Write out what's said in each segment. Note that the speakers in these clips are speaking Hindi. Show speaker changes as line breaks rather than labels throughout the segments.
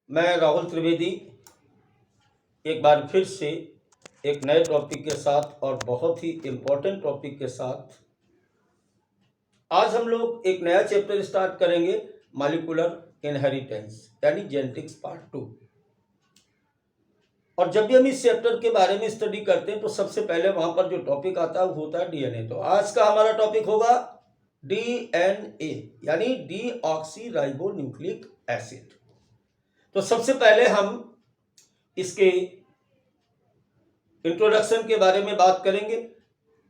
मैं राहुल त्रिवेदी एक बार फिर से एक नए टॉपिक के साथ और बहुत ही इम्पोर्टेंट टॉपिक के साथ आज हम लोग एक नया चैप्टर स्टार्ट करेंगे, मॉलिक्यूलर इनहेरिटेंस यानी जेनेटिक्स पार्ट 2। और जब भी हम इस चैप्टर के बारे में स्टडी करते हैं तो सबसे पहले वहां पर जो टॉपिक आता है वो होता है डीएनए। तो आज का हमारा टॉपिक होगा डीएनए यानी डीऑक्सीराइबोन्यूक्लिक एसिड। तो सबसे पहले हम इसके इंट्रोडक्शन के बारे में बात करेंगे,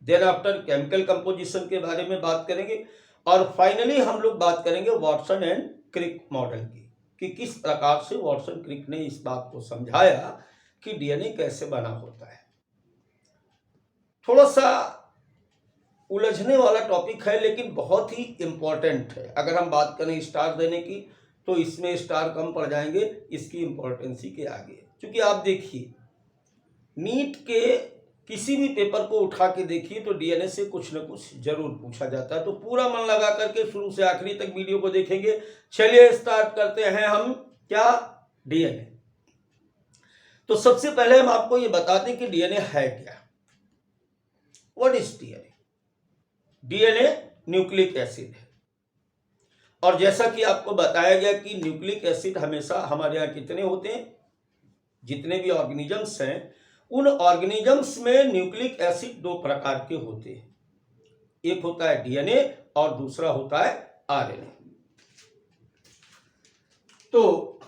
देन आफ्टर केमिकल कंपोजिशन के बारे में बात करेंगे और फाइनली हम लोग बात करेंगे वाटसन एंड क्रिक मॉडल की कि किस प्रकार से वाटसन क्रिक ने इस बात को समझाया कि डीएनए कैसे बना होता है। थोड़ा सा उलझने वाला टॉपिक है लेकिन बहुत ही इंपॉर्टेंट है। अगर हम बात करें स्टार देने की तो इसमें स्टार कम पड़ जाएंगे इसकी इंपॉर्टेंसी के आगे, क्योंकि आप देखिए नीट के किसी भी पेपर को उठा के देखिए तो डीएनए से कुछ न कुछ जरूर पूछा जाता है। तो पूरा मन लगा करके शुरू से आखिरी तक वीडियो को देखेंगे। चलिए स्टार्ट करते हैं हम क्या डीएनए। तो सबसे पहले हम आपको ये बताते हैं कि डीएनए है क्या। What is DNA? DNA nucleic acid है और जैसा कि आपको बताया गया कि न्यूक्लिक एसिड हमेशा हमारे यहाँ कितने होते हैं, जितने भी ऑर्गेनिजम्स हैं उन ऑर्गेनिजम्स में न्यूक्लिक एसिड दो प्रकार के होते हैं, एक होता है डीएनए और दूसरा होता है आरएनए। तो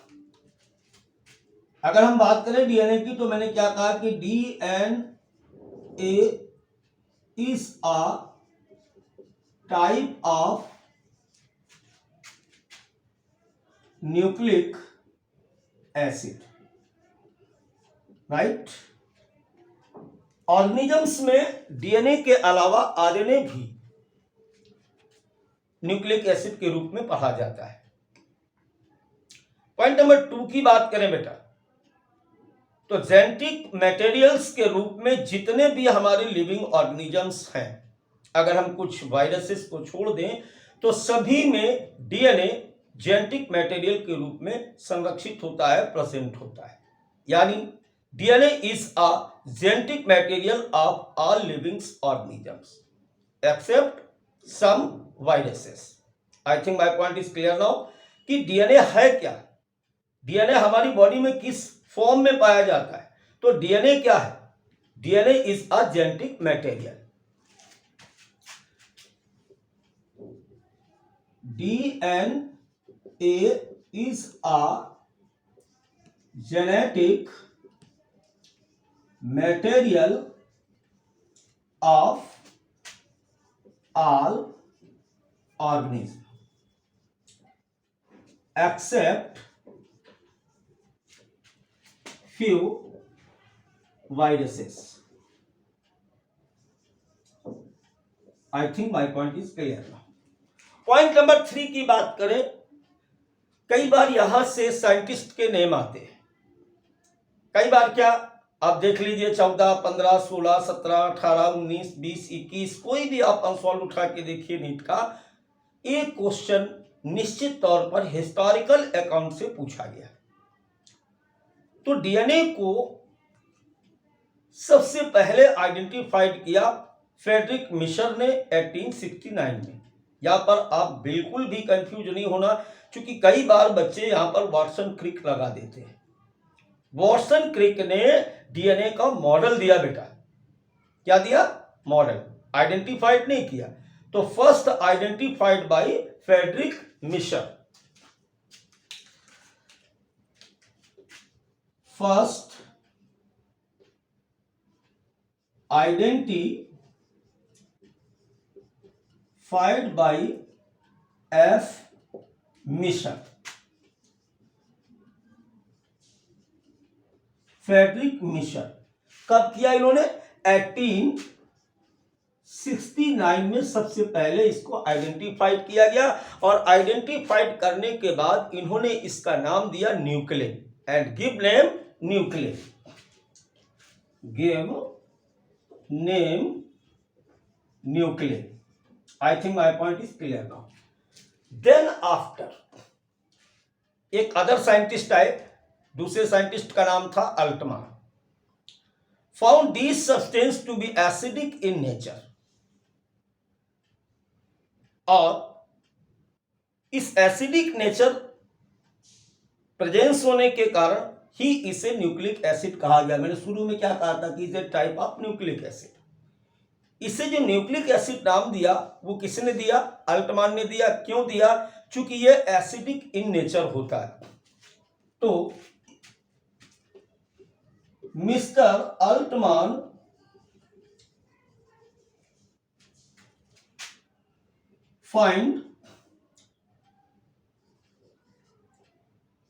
अगर हम बात करें डीएनए की तो मैंने क्या कहा कि DNA is a type of nucleic acid, right. Organisms में डीएनए के अलावा आरएनए भी न्यूक्लिक एसिड के रूप में पढ़ा जाता है। पॉइंट नंबर 2 की बात करें बेटा तो जेनेटिक मटेरियल्स के रूप में जितने भी हमारे लिविंग ऑर्गेनिजम्स हैं, अगर हम कुछ वायरसेस को छोड़ दें तो सभी में डीएनए जेनेटिक मटेरियल के रूप में संरक्षित होता है, प्रेजेंट होता है। यानी DNA is a genetic material of all living organisms except some viruses. I think my point is clear now कि डीएनए है क्या, डीएनए हमारी बॉडी में किस फॉर्म में पाया जाता है। तो डीएनए क्या है? DNA is a genetic material. DNA is a genetic material of all organisms except few viruses. I think my point is clear now. Point number 3 की बात करें, कई बार यहां से साइंटिस्ट के नेम आते हैं। कई बार क्या आप देख लीजिए 14, 15, 16, 17, 18, 19, 20, 21 कोई भी आप आंसर उठा के देखिए नीट का, एक क्वेश्चन निश्चित तौर पर हिस्टोरिकल अकाउंट से पूछा गया। तो डीएनए को सबसे पहले आइडेंटिफाइड किया फ्रेडरिक मिशर ने 1869 में। यहां पर आप बिल्कुल भी कंफ्यूज नहीं होना, क्योंकि कई बार बच्चे यहां पर वाटसन क्रिक लगा देते हैं। वाटसन क्रिक ने डीएनए का मॉडल दिया बेटा। क्या दिया? मॉडल। आइडेंटिफाइड नहीं किया। तो first identified by Friedrich Miescher. First identified by F Miescher. Friedrich Miescher. कब किया इन्होंने? 1869 में सबसे पहले इसको आइडेंटिफाइड किया गया और आइडेंटिफाइड करने के बाद इन्होंने इसका नाम दिया nuclein and give name nuclein. Give name nuclein. I think my point is clear now. Then after एक अदर साइंटिस्ट आए दूसरे साइंटिस्ट का नाम था Altmann, found this substance to be acidic in nature, और इस एसिडिक नेचर प्रेजेंस होने के कारण ही इसे न्यूक्लिक एसिड कहा गया। मैंने शुरू में क्या कहा था कि is a type of nucleic acid. इसे जो न्यूक्लिक एसिड नाम दिया वो किसने दिया? अल्टमान ने दिया। क्यों दिया? चूंकि ये एसिडिक इन नेचर होता है। तो mister Altmann find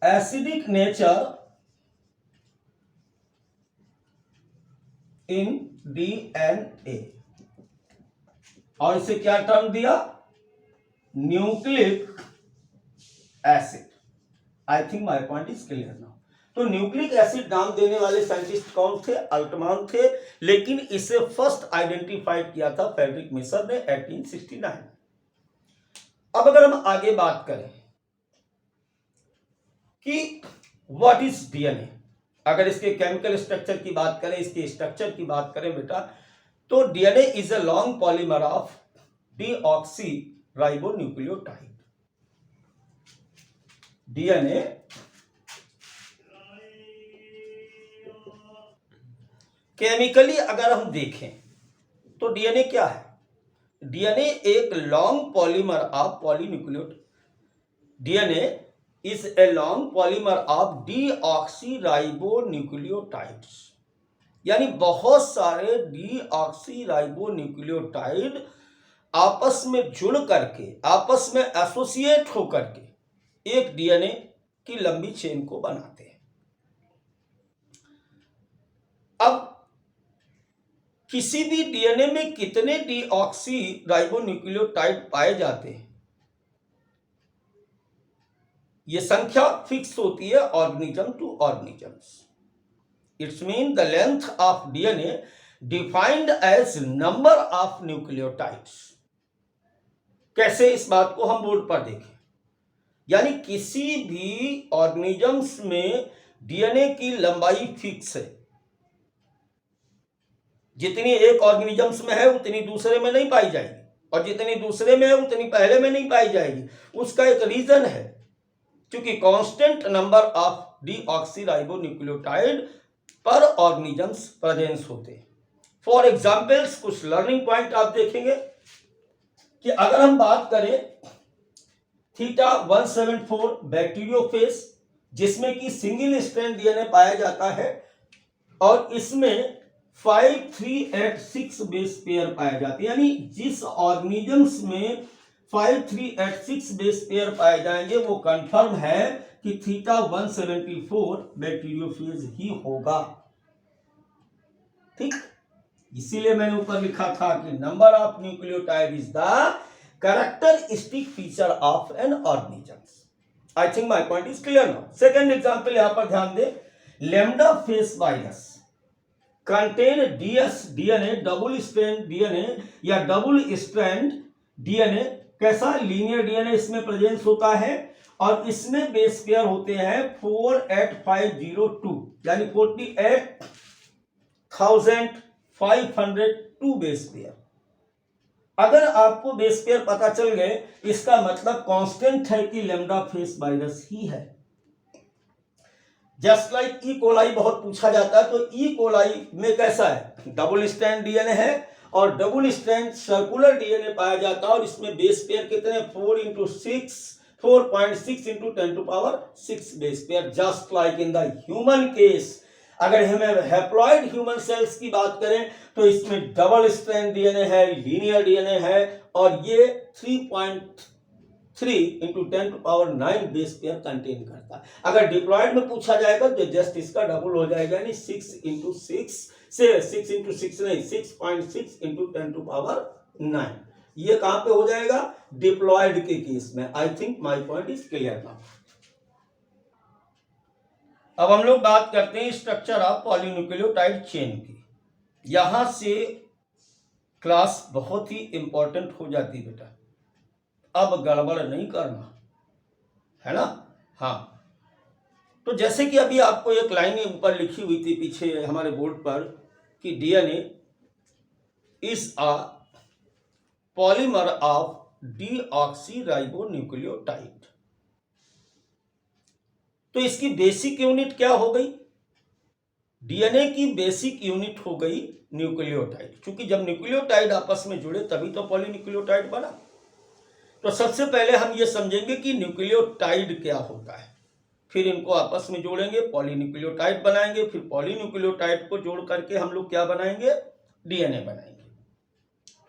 acidic nature in DNA, और इसे क्या टर्म दिया? Nucleic acid. I think my point is clear now. तो न्यूक्लिक एसिड नाम देने वाले साइंटिस्ट कौन थे? अल्टमान थे, लेकिन इसे फर्स्ट आइडेंटिफाइड किया था फ्रेडरिक मिसर ने 1869। अब अगर हम आगे बात करें कि व्हाट इज डीएनए, अगर इसके केमिकल स्ट्रक्चर की बात करें, इसके स्ट्रक्चर की बात करें बेटा, तो DNA is a long polymer of deoxy ribonucleotide. DNA chemically अगर हम देखें तो डीएनए क्या है? डीएनए एक long polymer of polynucleotide. DNA is a long polymer of deoxyribonucleotides, यानी बहुत सारे डीऑक्सीराइबोन्यूक्लियोटाइड आपस में जुड़ करके, आपस में एसोसिएट होकर के एक डीएनए की लंबी चेन को बनाते हैं। अब किसी भी डीएनए में कितने डीऑक्सीराइबोन्यूक्लियोटाइड पाए जाते हैं, ये संख्या फिक्स होती है organism to organisms. It's mean the length of DNA defined as number of nucleotides. कैसे? इस बात को हम बोर्ड पर देखें। यानी किसी भी ऑर्गेनिजम्स में डीएनए की लंबाई फिक्स है। जितनी एक ऑर्गेनिजम्स में है उतनी दूसरे में नहीं पाई जाएगी, और जितनी दूसरे में है उतनी पहले में नहीं पाई जाएगी। उसका एक रीजन है, क्योंकि कांस्टेंट नंबर ऑफ डीऑक्सीराइबोन्यूक्लियोटाइड पर ऑर्गेनिजम्स प्रेजेंस होते हैं। फॉर एग्जांपल्स, कुछ लर्निंग पॉइंट आप देखेंगे कि अगर हम बात करें थीटा 174 बैक्टीरियोफेज, जिसमें कि सिंगल स्ट्रैंड डीएनए पाया जाता है, और इसमें 5386 बेस पेयर पाए जाते हैं। यानी जिस ऑर्गेनिजम्स में 5386 बेस पेयर पाए जाएंगे वो कंफर्म है कि थीटा 174 बैक्टीरियोफेज ही होगा। ठीक, इसीलिए मैंने ऊपर लिखा था कि number of nucleotide is the characteristic feature of an organism. I think my point is clear now. Second example यहां पर ध्यान दें, lambda face virus contain DNA, double strand DNA या डबल स्ट्रैंड डीएनए। कैसा? लीनियर डीएनए इसमें प्रेजेंस होता है, और इसमें बेस पेयर होते हैं 48502, यानी 48,502 बेस पेयर। अगर आपको बेस पेयर पता चल गए, इसका मतलब कांस्टेंट है कि लैम्डा फेस वायरस ही है। जस्ट लाइक ई कोलाई बहुत पूछा जाता है, तो ई कोलाई में कैसा है? डबल स्ट्रैंड डीएनए है, और डबल स्ट्रैंड सर्कुलर डीएनए पाया जाता है, और इसमें बेस पेयर कितने? 4.6 into 10⁶ base pair. Just like in the human case, अगर हमें हैप्लॉइड ह्यूमन सेल्स की बात करें तो इसमें डबल स्ट्रैंड डीएनए है, लीनियर डीएनए है, और ये 3.3 इंटू 10⁹ बेस पेयर कंटेन करता है। अगर डिप्लॉयड में पूछा जाएगा तो जस्ट इसका डबल हो जाएगा, यानी 6 इंटू 6 नहीं, 6.6 इंटू 10⁹ ये कहां पे हो जाएगा? डिप्लॉयड के केस में। आई think my point is clear now. अब हम लोग बात करते हैं स्ट्रक्चर ऑफ पॉलीन्यूक्लियोटाइड चेन की। यहां से क्लास बहुत ही इंपॉर्टेंट हो जाती बेटा, अब गड़बड़ नहीं करना है ना। हाँ, तो जैसे कि अभी आपको एक लाइन ऊपर लिखी हुई थी पीछे हमारे बोर्ड पर कि DNA is a polymer of deoxyribonucleotide. तो इसकी बेसिक यूनिट क्या हो गई? डीएनए की बेसिक यूनिट हो गई न्यूक्लियोटाइड, क्योंकि जब न्यूक्लियोटाइड आपस में जुड़े तभी तो पॉलीन्यूक्लियोटाइड बना। तो सबसे पहले हम ये समझेंगे कि न्यूक्लियोटाइड क्या होता है, फिर इनको आपस में जोड़ेंगे, पॉलीन्यूक्लियोटाइड बनाएंगे, फिर पॉलीन्यूक्लियोटाइड को जोड़ करके हम लोग क्या बनाएंगे? डीएनए बनाएंगे।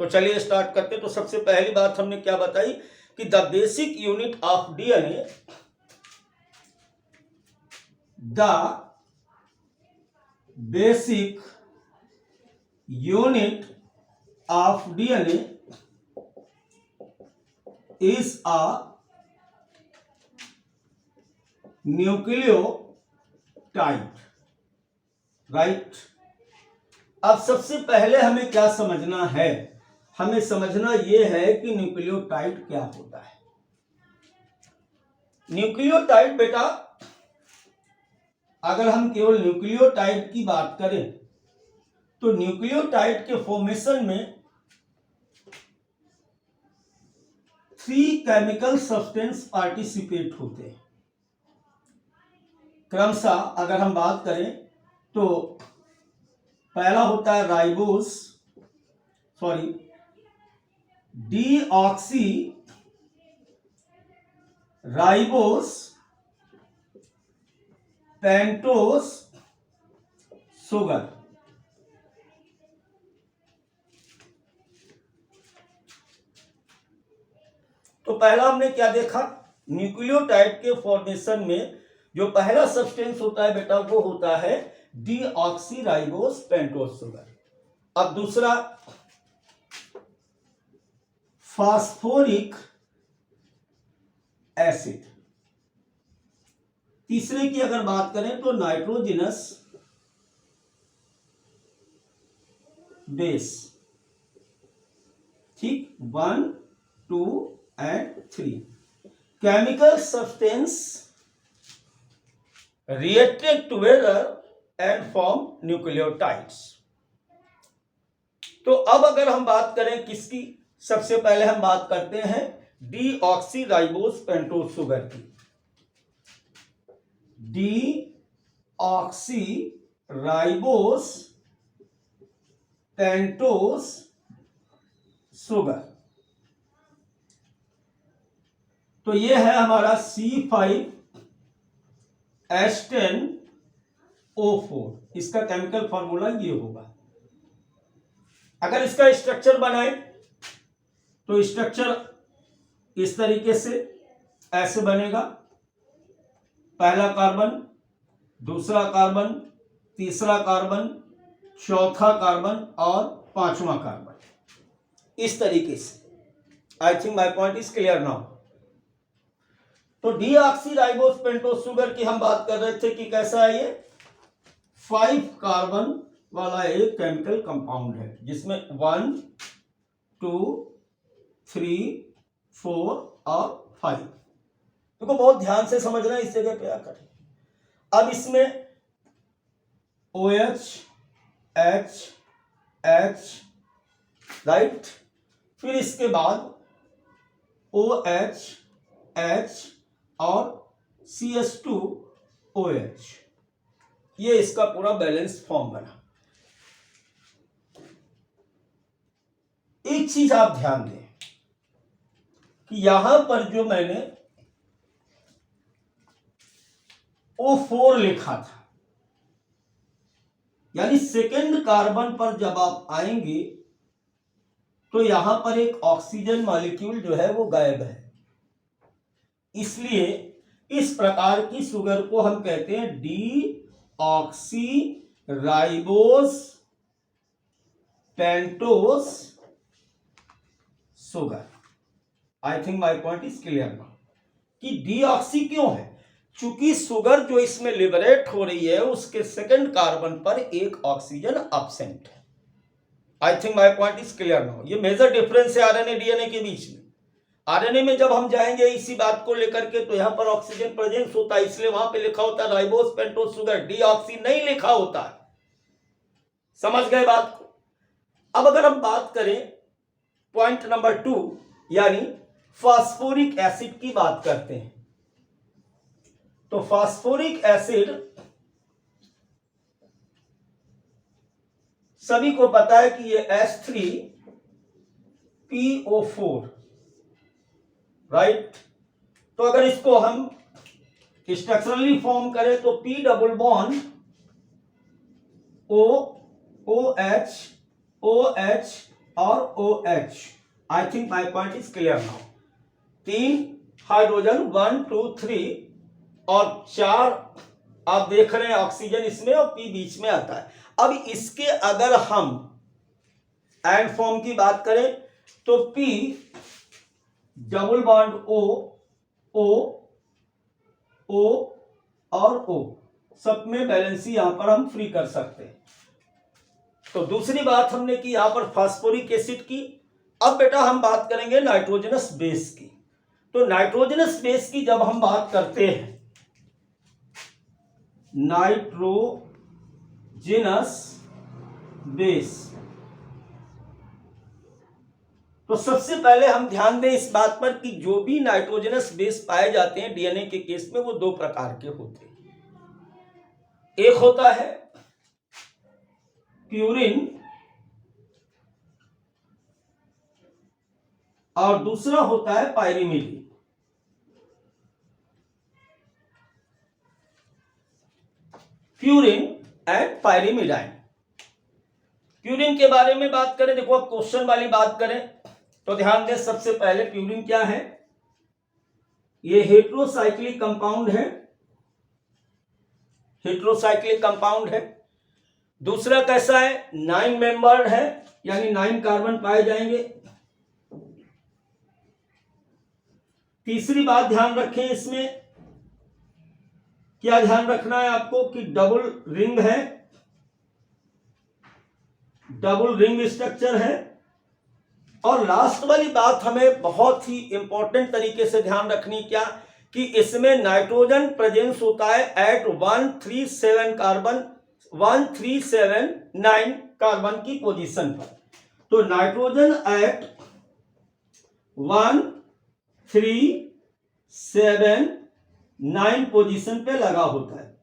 तो चलिए स्टार्ट करते। तो सबसे पहली बात हमने क्या बताई कि the basic unit of DNA, the basic unit of DNA is a nucleotide, right. अब सबसे पहले हमें क्या समझना है? हमें समझना यह है कि न्यूक्लियोटाइड क्या होता है। न्यूक्लियोटाइड बेटा, अगर हम केवल न्यूक्लियोटाइड की बात करें तो न्यूक्लियोटाइड के फॉर्मेशन में 3 केमिकल सब्सटेंस पार्टिसिपेट होते हैं। क्रमशः अगर हम बात करें तो पहला होता है डीऑक्सी राइबोस पेंटोस शुगर। तो पहला हमने क्या देखा? न्यूक्लियोटाइड के फॉर्मेशन में जो पहला सब्सटेंस होता है बेटा वो होता है डीऑक्सीराइबोस पेंटोस शुगर। अब दूसरा फास्फोरिक एसिड। तीसरे की अगर बात करें तो नाइट्रोजनस बेस। ठीक, 1, 2 and 3 chemical substance reacted together and form nucleotides। तो अब अगर हम बात करें किसकी, सबसे पहले हम बात करते हैं डीऑक्सीराइबोस पेंटोस शुगर की। डीऑक्सीराइबोस पेंटोस शुगर, तो ये है हमारा C5H10O4। इसका केमिकल फॉर्मूला ये होगा। अगर इसका स्ट्रक्चर बनाए तो स्ट्रक्चर इस तरीके से ऐसे बनेगा। पहला कार्बन, दूसरा कार्बन, तीसरा कार्बन, चौथा कार्बन और पांचवा कार्बन, इस तरीके से। आई think my point is clear now. तो डीऑक्सीराइबोस पेंटोस शुगर की हम बात कर रहे थे कि कैसा है ये? 5 कार्बन वाला एक केमिकल कंपाउंड है जिसमें 1, 2, 3, 4 और 5। देखो बहुत ध्यान से समझना, इस जगह पे क्या करें। अब इसमें OH, H, H, राइट, फिर इसके बाद OH, H और CH2OH, ये इसका पूरा बैलेंस फॉर्म बना। एक चीज आप ध्यान दें कि यहां पर जो मैंने O4 लिखा था, यानी सेकेंड कार्बन पर जब आप आएंगे तो यहां पर एक ऑक्सीजन मॉलिक्यूल जो है वो गायब है। इसलिए इस प्रकार की शुगर को हम कहते हैं deoxyribose pentose sugar. I think my point is clear now कि डीऑक्सी क्यों है? चूंकि शुगर जो इसमें लिबरेट हो रही है उसके सेकंड कार्बन पर एक ऑक्सीजन एब्सेंट है। आई think my point is clear now. ये मेजर डिफरेंस है आरएनए डीएनए के बीच में। आरएनए में जब हम जाएंगे इसी बात को लेकर के, तो यहाँ पर ऑक्सीजन प्रेजेंस होता है, इसलिए वहां पे लिखा होता है राइबोस पेंटोस शुगर, डीऑक्सी नहीं लिखा होता है। समझ गए बात को? अब अगर हम बात करें पॉइंट नंबर 2 यानी फास्फोरिक एसिड की बात करते हैं, तो फास्फोरिक एसिड सभी को पता है कि ये H3PO4, राइट। तो अगर इसको हम स्ट्रक्चरली फॉर्म करें तो P double bond OH OH और OH। I think my point is clear now. 3 hydrogen 1 2 3 और 4 आप देख रहे हैं ऑक्सीजन इसमें और P बीच में आता है। अब इसके अगर हम एंड फॉर्म की बात करें तो P डबल बॉन्ड O और O सब में बैलेंसी यहां पर हम फ्री कर सकते हैं। तो दूसरी बात हमने की यहां पर फास्फोरिक एसिड की। अब बेटा हम बात करेंगे नाइट्रोजनस बेस की। तो नाइट्रोजनस बेस की जब हम बात करते हैं, नाइट्रोजनस बेस, तो सबसे पहले हम ध्यान दें इस बात पर कि जो भी नाइट्रोजनस बेस पाए जाते हैं डीएनए के केस में वो 2 प्रकार के होते हैं। एक होता है प्यूरिन और दूसरा होता है pyrimidine. Purine and pyrimidine. Purine के बारे में बात करें, देखो अब क्वेश्चन वाली बात करें तो ध्यान दें सबसे पहले प्यूरिन क्या है, ये हेट्रोसाइक्लिक कंपाउंड है, हेट्रोसाइक्लिक कंपाउंड है। दूसरा कैसा है, 9 मेंबर्ड है यानी 9 कार्बन पाए जाएंगे। तीसरी बात ध्यान रखें इसमें, क्या ध्यान रखना है आपको कि डबल रिंग है, डबल रिंग स्ट्रक्चर है। और लास्ट वाली बात हमें बहुत ही इंपॉर्टेंट तरीके से ध्यान रखनी, क्या कि इसमें नाइट्रोजन प्रेजेंस होता है एट 137 कार्बन 1379 कार्बन की पोजीशन पर। तो नाइट्रोजन एट 1379 पोजीशन पे लगा होता है।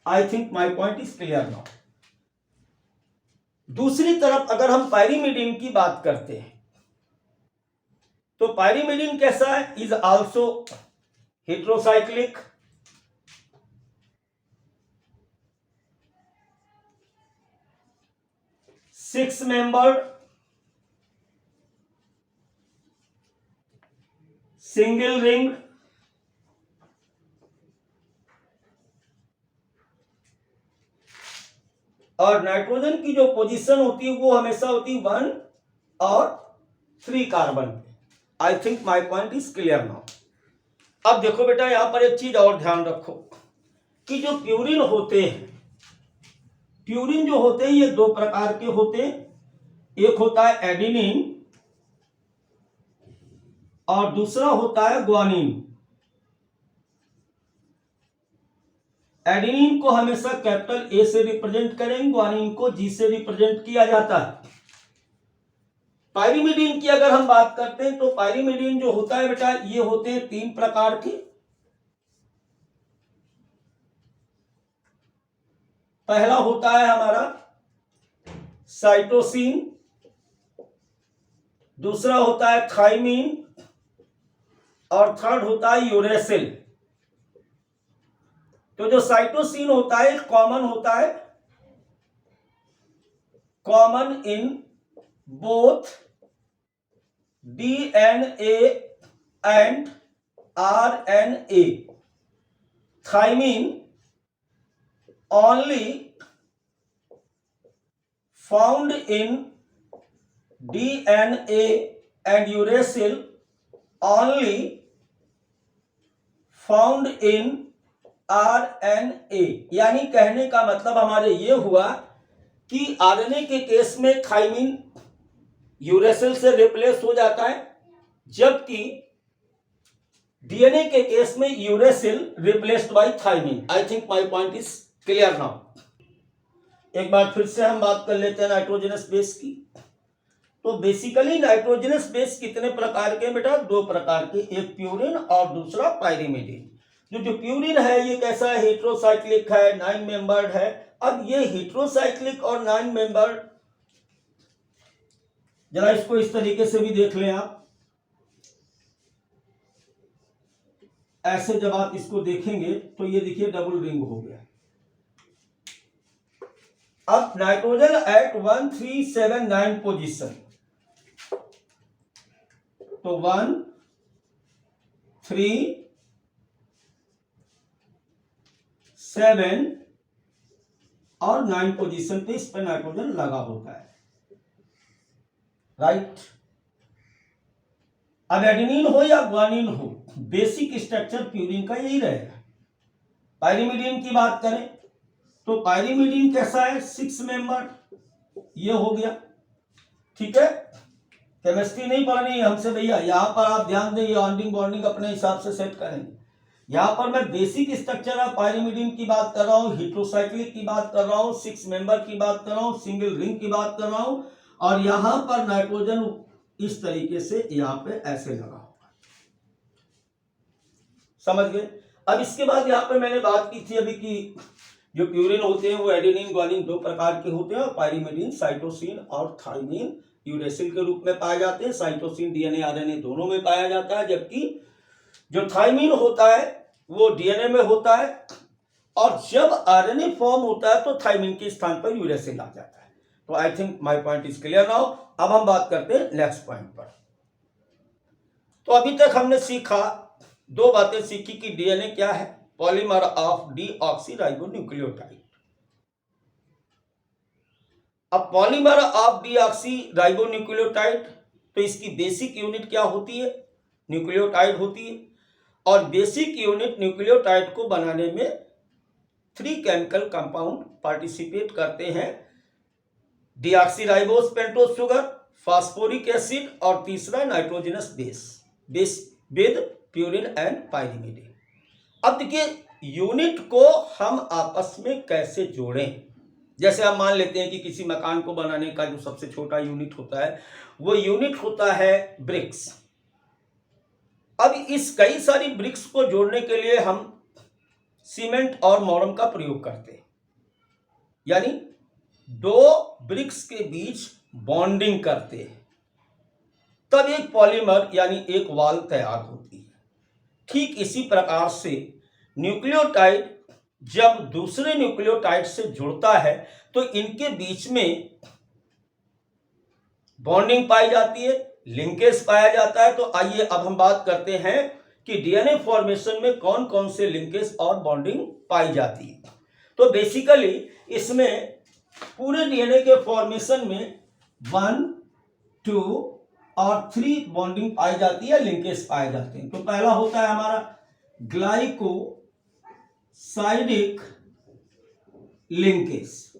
आई think my point is clear now. दूसरी तरफ अगर हम पायरिमिडिन की बात करते हैं तो पायरिमिडिन कैसा है, is also heterocyclic, six member single ring, और नाइट्रोजन की जो पोजीशन होती है वो हमेशा होती है 1 और 3 कार्बन पे। आई think my point is clear now. अब देखो बेटा यहां पर एक चीज और ध्यान रखो कि जो प्यूरिन होते हैं, प्यूरिन जो होते हैं ये 2 प्रकार के होते हैं। एक होता है एडेनिन और दूसरा होता है ग्वानिन। एडेनिन को हमेशा कैपिटल ए से रिप्रेजेंट करेंगे, ग्वानिन को जी से रिप्रेजेंट किया जाता है। पायरिमिडिन की अगर हम बात करते हैं तो पायरिमिडिन जो होता है बेटा ये होते हैं 3 प्रकार के। पहला होता है हमारा साइटोसिन, दूसरा होता है थाइमिन और थर्ड होता है यूरेसिल। तो जो साइटोसिन होता है कॉमन होता है, common in both DNA and RNA. Thymine only found in DNA and uracil only found in RNA। यानी कहने का मतलब हमारे ये हुआ कि आरएनए के केस में थाइमिन यूरेसिल से रिप्लेस हो जाता है, जबकि डीएनए के केस में uracil replaced by thymine. I think my point is clear now. एक बार फिर से हम बात कर लेते हैं नाइट्रोजनस बेस की। तो बेसिकली नाइट्रोजनस बेस कितने प्रकार के बेटा? 2 प्रकार के, एक प्यूरिन और दूसरा पायरिमिडीन। जो प्यूरिन है ये कैसा है? हेट्रोसाइक्लिक है, 9 मेंबर्ड है। अब ये हेट्रोसाइक्लिक और 9 मेंबर्ड, जरा इसको इस तरीके से भी देख लें आप। ऐसे जब आप इसको देखेंगे तो ये देखिए डबल रिंग हो गया। अब नाइट्रोजन एट 1 3 7 9 पोजीशन, तो 1 3 7 और 9 पोजीशन पे इस पर नाइट्रोजन लगा होता है, राइट। अब एडेनिन हो या ग्वानिन हो, बेसिक स्ट्रक्चर प्यूरिन का यही रहेगा। पायरिमिडीन की बात करें तो पायरिमिडीन कैसा है? 6 मेंबर, ये हो गया, ठीक है। केमिस्ट्री नहीं पढ़नी है हमसे भैया, यहां पर आप ध्यान दें, ऑन्डिंग बॉन्डिंग अपने हिसाब से सेट करेंगे। यहां पर मैं बेसिक स्ट्रक्चर ऑफ पायरिमिडीन की बात कर रहा हूं, हेट्रोसाइक्लिक की बात कर रहा हूं, 6 मेंबर की बात कर रहा हूं, सिंगल रिंग की बात कर रहा हूं, और यहां पर नाइट्रोजन इस तरीके से यहां पे ऐसे लगा होगा, समझ गए। अब इसके बाद यहां पे मैंने बात की थी अभी कि जो प्यूरिन होते हैं वो एडेनिन ग्वानिन 2 प्रकार के होते हैं, और पायरिमिडीन साइटोसिन और थाइमिन यूरेसिल के रूप में पाए जाते हैं। साइटोसिन डीएनए आरएनए दोनों में पाया जाता है, जबकि जो थाइमिन होता है वो डीएनए में होता है, और जब आरएनए फॉर्म होता है तो थाइमिन के स्थान पर यूरेसिल आ जाता है। तो आई think my point is clear now. अब हम बात करते हैं नेक्स्ट पॉइंट पर। तो अभी तक हमने सीखा, 2 बातें सीखी कि डीएनए क्या है, पॉलीमर ऑफ डीऑक्सीराइबोन्यूक्लियोटाइड। अब पॉलीमर ऑफ डीऑक्सीराइबोन्यूक्लियोटाइड, तो इसकी बेसिक यूनिट क्या होती है? न्यूक्लियोटाइड होती है, और बेसिक यूनिट न्यूक्लियोटाइड को बनाने में 3 केमिकल कंपाउंड पार्टिसिपेट करते हैं, deoxyribose pentose sugar, phosphoric acid, और तीसरा nitrogenous base with purine and pyrimidine. अब देखिए यूनिट को हम आपस में कैसे जोड़ें। जैसे हम मान लेते हैं कि किसी मकान को बनाने का जो सबसे छोटा यूनिट होता है वो यूनिट होता है ब्रिक्स। अब इस कई सारी ब्रिक्स को जोड़ने के लिए हम सीमेंट और मोरम का प्रयोग करते हैं, यानी 2 ब्रिक्स के बीच बॉन्डिंग करते हैं, तब एक पॉलीमर यानी एक वॉल तैयार होती है। ठीक इसी प्रकार से न्यूक्लियोटाइड जब दूसरे न्यूक्लियोटाइड से जुड़ता है तो इनके बीच में बॉन्डिंग पाई जाती है, लिंकेज पाया जाता है। तो आइए अब हम बात करते हैं कि डीएनए फॉर्मेशन में कौन कौन से लिंकेज और बॉन्डिंग पाई जाती है। तो बेसिकली इसमें पूरे डीएनए के फॉर्मेशन में 1, 2 और 3 बॉन्डिंग पाई जाती है, लिंकेज पाए जाते हैं। तो पहला होता है हमारा ग्लाइकोसाइडिक लिंकेज,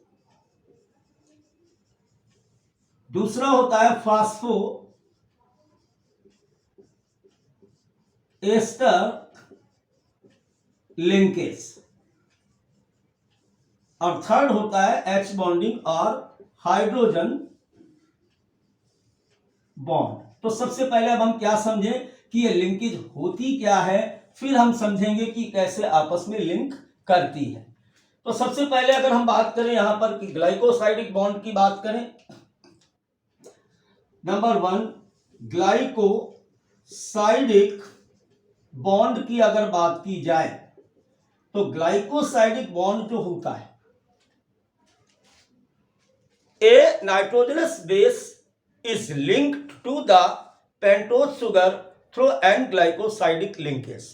दूसरा होता है फास्फो एस्टर लिंकेज, और थर्ड होता है H बॉन्डिंग और हाइड्रोजन बॉन्ड। तो सबसे पहले अब हम क्या समझें कि ये लिंकेज होती क्या है, फिर हम समझेंगे कि कैसे आपस में लिंक करती है। तो सबसे पहले अगर हम बात करें यहां पर कि ग्लाइकोसाइडिक बॉन्ड की बात करें, नंबर 1 ग्लाइकोसाइडिक बॉन्ड की अगर बात की जाए तो ग्लाइकोसाइडिक बॉन्ड जो होता है, a nitrogenous base is linked to the pentose sugar through an glycosidic linkage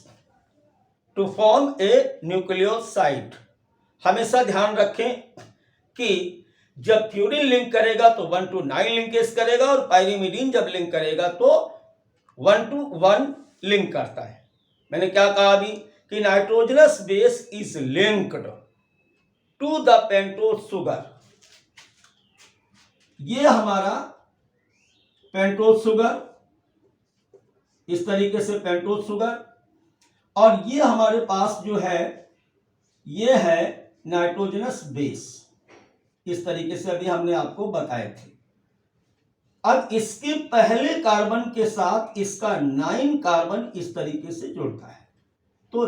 to form a nucleoside। हमेशा ध्यान रखें कि जब प्यूरिन लिंक करेगा तो 1 to 9 लिंकेज करेगा, और पायरिमिडीन जब लिंक करेगा तो 1 to 1 लिंक करता है। मैंने क्या कहा अभी कि nitrogenous base is linked to the pentose sugar, ये हमारा पेंटोज शुगर, इस तरीके से पेंटोज शुगर, और ये हमारे पास जो है ये है नाइट्रोजनस बेस, इस तरीके से अभी हमने आपको बताए थे। अब इसके पहले कार्बन के साथ इसका 9 कार्बन इस तरीके से जुड़ता है, तो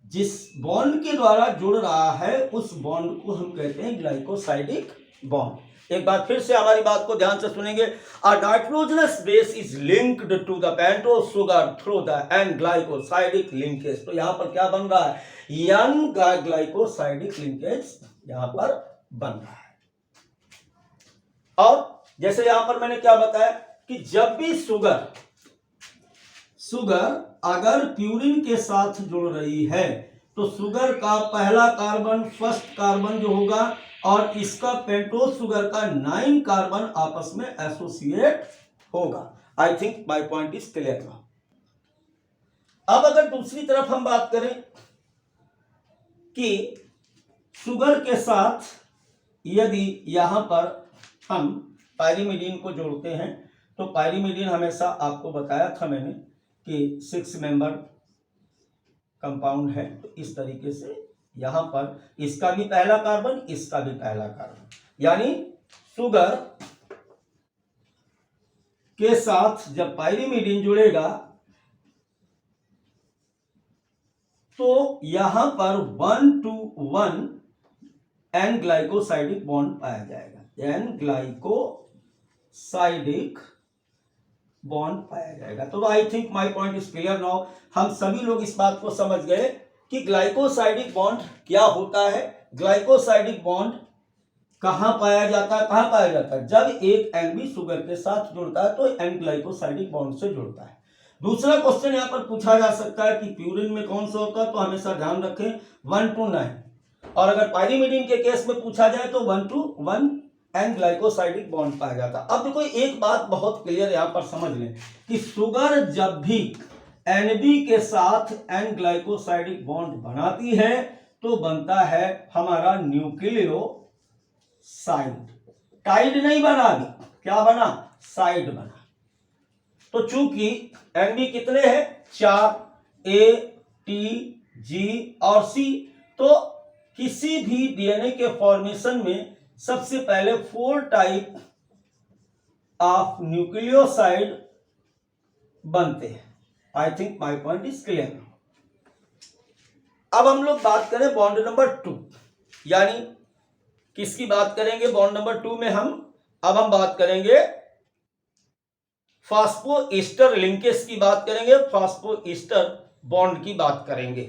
जिस बॉन्ड के द्वारा जुड़ रहा है उस बॉन्ड को हम कहते हैं ग्लाइकोसाइडिक बॉन्ड। एक बार फिर से हमारी बात को ध्यान से सुनेंगे। A nitrogenous base is linked to the pentose sugar through the N glycosidic linkage. तो यहां पर क्या बन रहा है, एन ग्लाइकोसाइडिक लिंकेज यहां पर बन रहा है। और जैसे यहां पर मैंने क्या बताया कि जब भी शुगर अगर प्यूरिन के साथ जुड़ रही है तो शुगर का पहला कार्बन, फर्स्ट कार्बन जो होगा, और इसका पेंटोज शुगर का 9 कार्बन आपस में एसोसिएट होगा। आई think my point is clear now. अब अगर दूसरी तरफ हम बात करें कि शुगर के साथ यदि यहां पर हम पायरिमिडीन को जोड़ते हैं, तो पायरिमिडीन हमेशा आपको बताया था मैंने कि 6 मेंबर कंपाउंड है। तो इस तरीके से यहां पर इसका भी पहला कार्बन, इसका भी पहला कार्बन, यानी शुगर के साथ जब पायरिमिडीन जुड़ेगा तो यहां पर 1 to 1 एन ग्लाइकोसाइडिक बॉन्ड पाया जाएगा, एन ग्लाइकोसाइडिक बॉन्ड पाया जाएगा। तो आई think my point is clear now. हम सभी लोग इस बात को समझ गए कि ग्लाइकोसाइडिक बॉन्ड क्या होता है। ग्लाइकोसाइडिक बॉन्ड कहां पाया जाता है, कहां पाया जाता है, जब एक एनबी शुगर के साथ जुड़ता है तो एन ग्लाइकोसाइडिक बॉन्ड से जुड़ता है। दूसरा क्वेश्चन यहां पर पूछा जा सकता है कि प्यूरिन में कौन सा होता है, तो हमेशा ध्यान रखें 1 to 9, और अगर पायरिमिडीन के केस में पूछा जाए तो 1 to 1 एन ग्लाइकोसाइडिक बॉन्ड पाया जाता है। अब देखो एक बात बहुत क्लियर यहां पर समझ लें कि शुगर जब भी एनबी के साथ एन ग्लाइकोसाइडिक बॉन्ड बनाती है तो बनता है हमारा न्यूक्लियोसाइड। टाइड नहीं बना, अभी क्या बना, साइड बना। तो चूंकि एनबी कितने हैं, 4, ए, टी, जी और सी, तो किसी भी डीएनए के फॉर्मेशन में सबसे पहले 4 टाइप ऑफ न्यूक्लियोसाइड बनते हैं। आई think my point is clear. अब हम लोग बात करें बॉन्ड नंबर 2, यानी किसकी बात करेंगे, बॉन्ड नंबर 2 में हम बात करेंगे फास्फोईस्टर लिंकेज की बात करेंगे, फास्फोईस्टर बॉन्ड की बात करेंगे।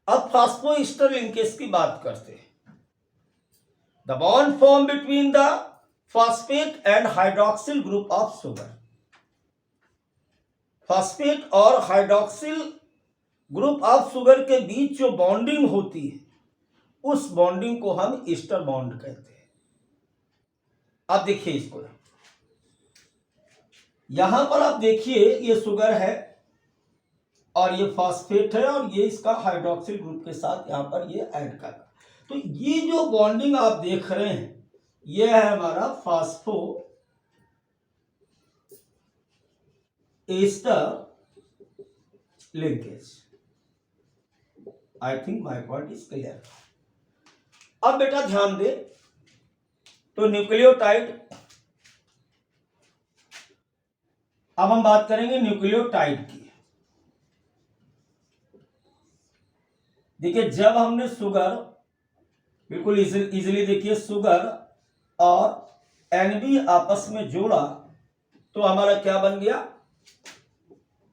अब फास्फोईस्टर लिंकेज की बात करते हैं। The bond form between the phosphate and hydroxyl group of sugar. Phosphate और हाइड्रोक्सिल ग्रुप ऑफ शुगर के बीच जो बॉन्डिंग होती है उस बॉन्डिंग को हम ईस्टर बॉन्ड कहते हैं। अब देखिए इसको, यहां पर आप देखिए ये शुगर है और ये फॉस्फेट है और ये इसका हाइड्रोक्सिल ग्रुप के साथ यहां पर ये ऐड कर रहा है। तो ये जो बॉन्डिंग आप देख रहे हैं ये है हमारा phospho Easter linkage. I think my point is clear. अब बेटा ध्यान दे, तो न्यूक्लियोटाइड, अब हम बात करेंगे न्यूक्लियोटाइड की। देखिए जब हमने शुगर, बिल्कुल इजीली देखिए, शुगर और एनबी आपस में जोड़ा तो हमारा क्या बन गया,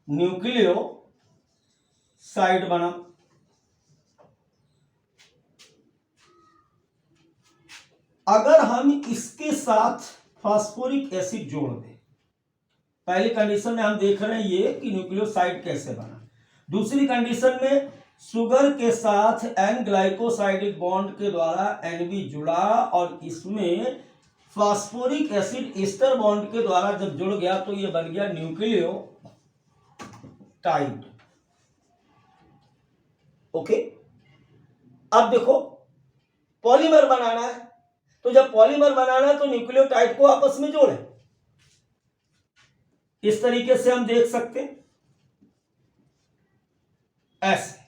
न्यूक्लियोसाइड बना। अगर हम इसके साथ फास्फोरिक एसिड जोड़ दें, पहली कंडीशन में हम देख रहे हैं ये कि न्यूक्लियोसाइड कैसे बना। दूसरी कंडीशन में शुगर के साथ एन ग्लाइकोसाइडिक बॉन्ड के द्वारा एनबी जुड़ा और इसमें फास्फोरिक एसिड ईस्टर बॉन्ड के द्वारा जब जुड़ गया तो ये बन गया न्यूक्लियोटाइड। ओके, अब देखो पॉलीमर बनाना है तो जब पॉलीमर बनाना है तो न्यूक्लियोटाइड को आपस में जोड़ें। इस तरीके से हम देख सकते हैं, ऐसे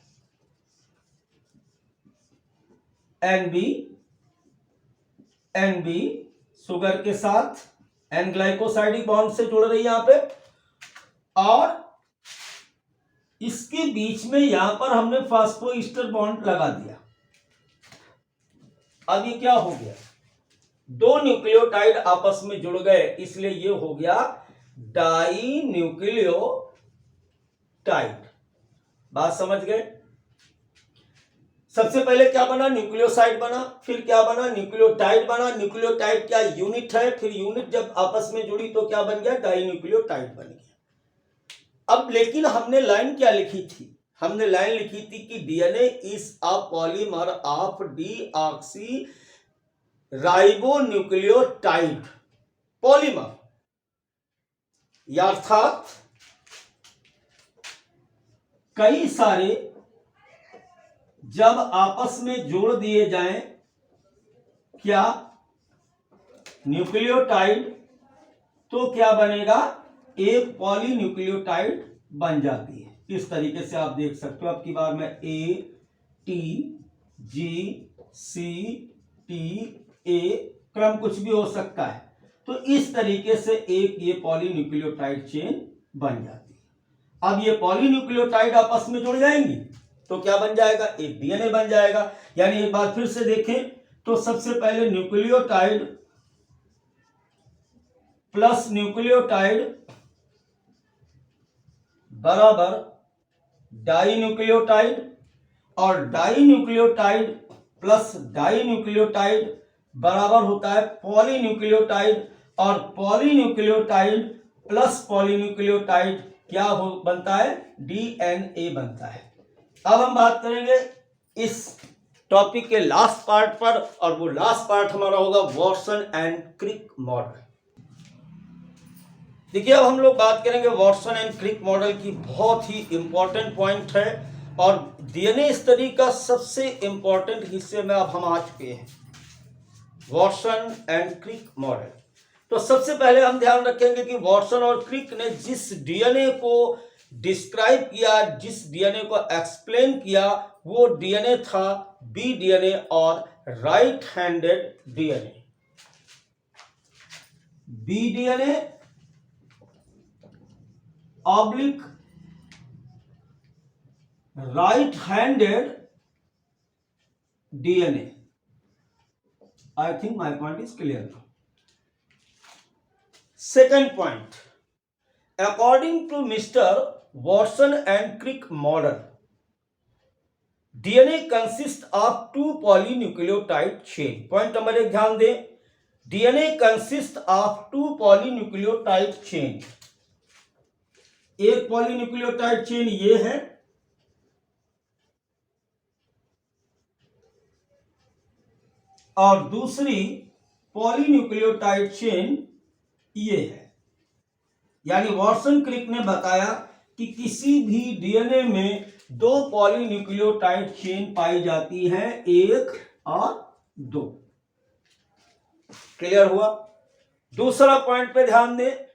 NB शुगर के साथ N ग्लाइकोसाइडिक बॉन्ड से जुड़ रही है यहां पे, और इसके बीच में यहां पर हमने फास्फोईस्टर बॉन्ड लगा दिया। अब ये क्या हो गया, दो न्यूक्लियोटाइड आपस में जुड़ गए, इसलिए ये हो गया डाई न्यूक्लियोटाइड। बात समझ गए? सबसे पहले क्या बना, न्यूक्लियोसाइड बना, फिर क्या बना, न्यूक्लियोटाइड बना। न्यूक्लियोटाइड क्या यूनिट है, फिर यूनिट जब आपस में जुड़ी तो क्या बन गया, डाई न्यूक्लियोटाइड बन गया। अब लेकिन हमने लाइन क्या लिखी थी, हमने लाइन लिखी थी कि DNA is a polymer of deoxy ribonucleotide polymer, अर्थात कई सारे जब आपस में जोड़ दिए जाएं क्या, न्यूक्लियोटाइड, तो क्या बनेगा, एक पॉलीन्यूक्लियोटाइड बन जाती है। इस तरीके से आप देख सकते हो। अब की बार में ATGCTA क्रम कुछ भी हो सकता है, तो इस तरीके से एक ये पॉलीन्यूक्लियोटाइड चेन बन जाती है। अब ये पॉलीन्यूक्लियोटाइड आपस में जुड़ जाएंगी तो क्या बन जाएगा, एक डीएनए बन जाएगा। यानी एक बार फिर से देखें तो सबसे पहले न्यूक्लियोटाइड प्लस न्यूक्लियोटाइड बराबर डाई न्यूक्लियोटाइड, और dinucleotide plus dinucleotide बराबर होता है पॉलीन्यूक्लियोटाइड, और पॉलीन्यूक्लियोटाइड प्लस पॉलीन्यूक्लियोटाइड क्या हो बनता है, डीएनए बनता है। अब हम बात करेंगे इस टॉपिक के लास्ट पार्ट पर, और वो लास्ट पार्ट हमारा होगा वॉटसन एंड क्रिक मॉडल। देखिए अब हम लोग बात करेंगे वॉटसन एंड क्रिक मॉडल की। बहुत ही इंपॉर्टेंट पॉइंट है, और डीएनए स्टडी का सबसे इंपॉर्टेंट हिस्से में अब हम आ चुके हैं, वॉटसन एंड क्रिक मॉडल। तो सबसे पहले हम ध्यान रखेंगे कि वॉटसन और क्रिक ने जिस डीएनए को डिस्क्राइब किया, जिस डीएनए को एक्सप्लेन किया, वो डीएनए था बी डीएनए और right handed DNA. B DNA oblique right handed DNA. I think my point is clear now. Second point, according to Mr. Watson and Crick model, DNA consists of two polynucleotide chain. Point number 1 ध्यान दें, DNA consists of two polynucleotide chain. एक पॉलीन्यूक्लियोटाइड चेन ये है, और दूसरी पॉलीन्यूक्लियोटाइड चेन ये है। यानी वॉटसन क्रिक ने बताया कि किसी भी डीएनए में दो पॉलीन्यूक्लियोटाइड चेन पाई जाती है, एक और दो। क्लियर हुआ? दूसरा पॉइंट पे ध्यान दें,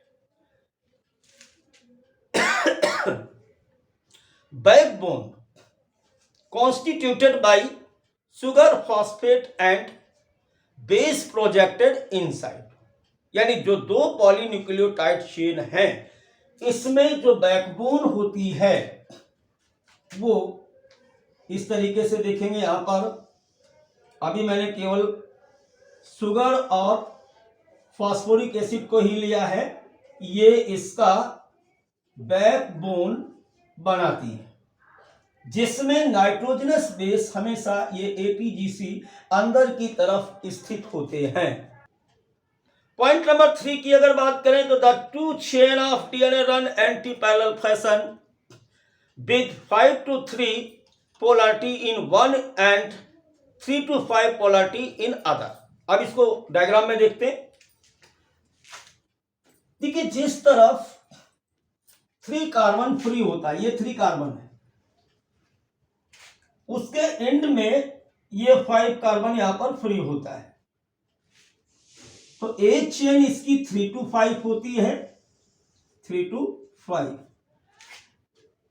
backbone constituted by sugar phosphate and base projected inside. यानी जो दो पॉलीन्यूक्लियोटाइड चेन हैं, इसमें जो बैकबोन होती है वो इस तरीके से देखेंगे। यहां पर अभी मैंने केवल शुगर और फास्फोरिक एसिड को ही लिया है, ये इसका बैकबोन बनाती है, जिसमें नाइट्रोजनस बेस हमेशा ये ATGC अंदर की तरफ स्थित होते हैं। पॉइंट नंबर 3 की अगर बात करें तो the two chain of DNA run anti parallel fashion with 5 to 3 polarity in one and 3 to 5 polarity in other. अब इसको डायग्राम में देखते हैं। देखिए जिस तरफ 3 कार्बन फ्री होता है, ये 3 कार्बन है, उसके एंड में ये 5 कार्बन यहां पर फ्री होता है। तो एक चेन इसकी 3 to 5 होती है, 3 to 5।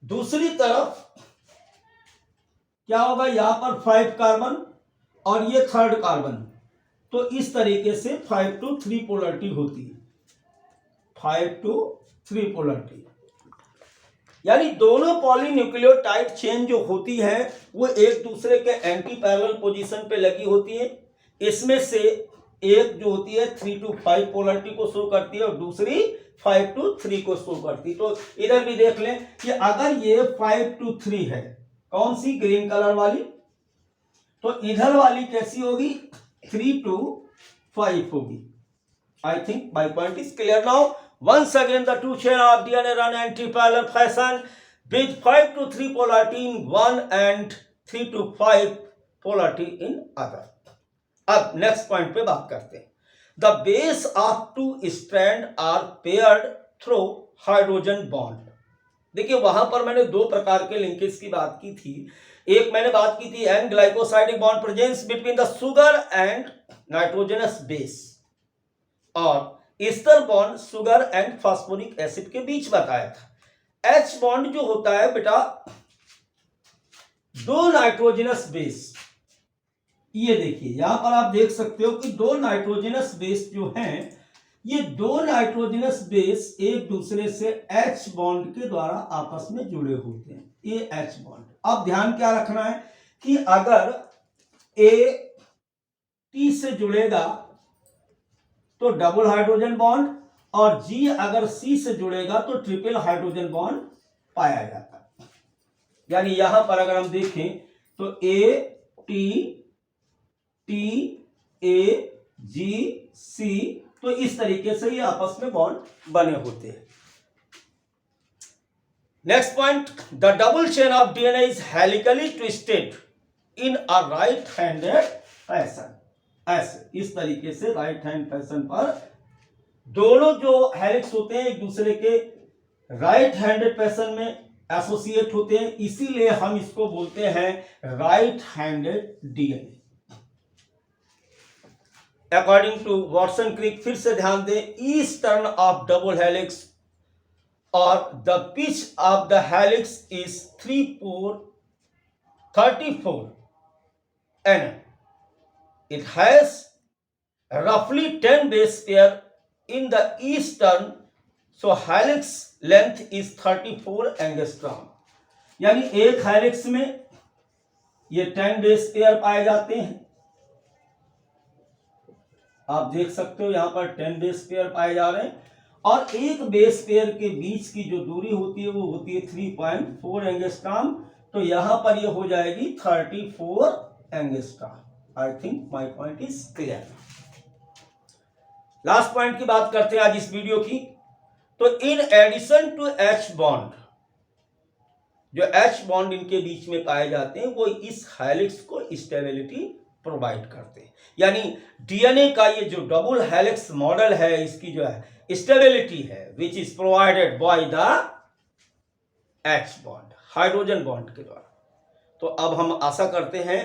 दूसरी तरफ क्या होगा, यहां पर 5 कार्बन और ये थर्ड कार्बन, तो इस तरीके से 5 to 3 पोलरिटी होती है, 5 to 3 पोलरिटी। यानी दोनों पॉलीन्यूक्लियोटाइड चेन जो होती है वो एक दूसरे के एंटी पैरेलल पोजीशन पे लगी होती है। इसमें से एक जो होती है 3 to 5 पोलरिटी को शो करती है और दूसरी 5 to 3 को शो करती है। तो इधर भी देख लें कि अगर ये 5 to 3 है, कौन सी, ग्रीन कलर वाली, तो इधर वाली कैसी होगी, 3 to 5 होगी। I think my point is clear now. Once again, the two chain of DNA run anti-parallel fashion with 5 to 3 polarity in one and 3 to 5 polarity in other. अब नेक्स्ट पॉइंट पे बात करते हैं। The base of two strand are paired through hydrogen bond. देखिए वहां पर मैंने दो प्रकार के लिंकेज की बात की थी। एक मैंने बात की थी N glycosidic bond presence between the sugar and nitrogenous base, और ester bond sugar and phosphoric acid के बीच बताया था। एच बॉन्ड जो होता है बेटा, दो नाइट्रोजनस बेस, ये देखिए यहां पर आप देख सकते हो कि दो नाइट्रोजनस बेस जो हैं, ये दो नाइट्रोजनस बेस एक दूसरे से एच बॉन्ड के द्वारा आपस में जुड़े होते हैं, ये एच बॉन्ड। अब ध्यान क्या रखना है कि अगर ए टी से जुड़ेगा तो डबल हाइड्रोजन बॉन्ड, और जी अगर सी से जुड़ेगा तो ट्रिपल हाइड्रोजन बॉन्ड पाया जाता है। यानी यहां पर अगर हम देखें तो ए टी टी ए जी सी, तो इस तरीके से ये आपस में बॉन्ड बने होते हैं। Next point, the double chain of DNA is helically twisted in a right handed fashion. ऐसे इस तरीके से राइट हैंड फैशन पर दोनों जो हेलिक्स होते हैं एक दूसरे के राइट हैंडेड फैशन में एसोसिएट होते हैं, इसीलिए हम इसको बोलते हैं right handed DNA. According to Watson Crick, फिर से ध्यान दें, each turn of double helix और the pitch of the helix is 34 Nm. It has roughly 10 base pair in the each turn, so helix length is 34 angstrom. यानी एक हेलिक्स में ये 10 बेस पेयर पाए जाते हैं। आप देख सकते हो यहां पर 10 बेस पेयर पाए जा रहे हैं, और एक बेस पेयर के बीच की जो दूरी होती है वो होती है 3.4 एंगस्ट्रॉम, तो यहां पर ये हो जाएगी 34 angstrom. I think my point is clear. Last point की बात करते हैं आज इस वीडियो की। तो in addition to H bond, जो एच बॉन्ड इनके बीच में पाए जाते हैं वो इस हेलिक्स को स्टेबिलिटी प्रोवाइड करते हैं। यानी डीएनए का ये जो डबल हेलिक्स मॉडल है, इसकी जो है स्टेबिलिटी है which is provided by the H bond, hydrogen bond के द्वारा। तो अब हम आशा करते हैं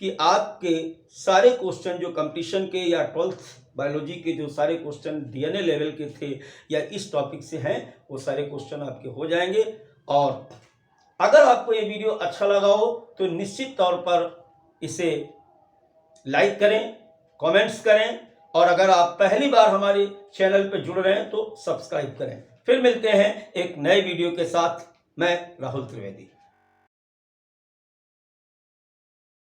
कि आपके सारे क्वेश्चन जो कंपटीशन के या 12th बायोलॉजी के जो सारे क्वेश्चन डीएनए लेवल के थे या इस टॉपिक से हैं, वो सारे क्वेश्चन आपके हो जाएंगे। और अगर आपको ये वीडियो अच्छा लगा हो तो निश्चित तौर पर इसे लाइक करें, कमेंट्स करें, और अगर आप पहली बार हमारे चैनल पर जुड़ रहे हैं तो सब्सक्राइब करें। फिर मिलते हैं एक नए वीडियो के साथ। मैं राहुल त्रिवेदी।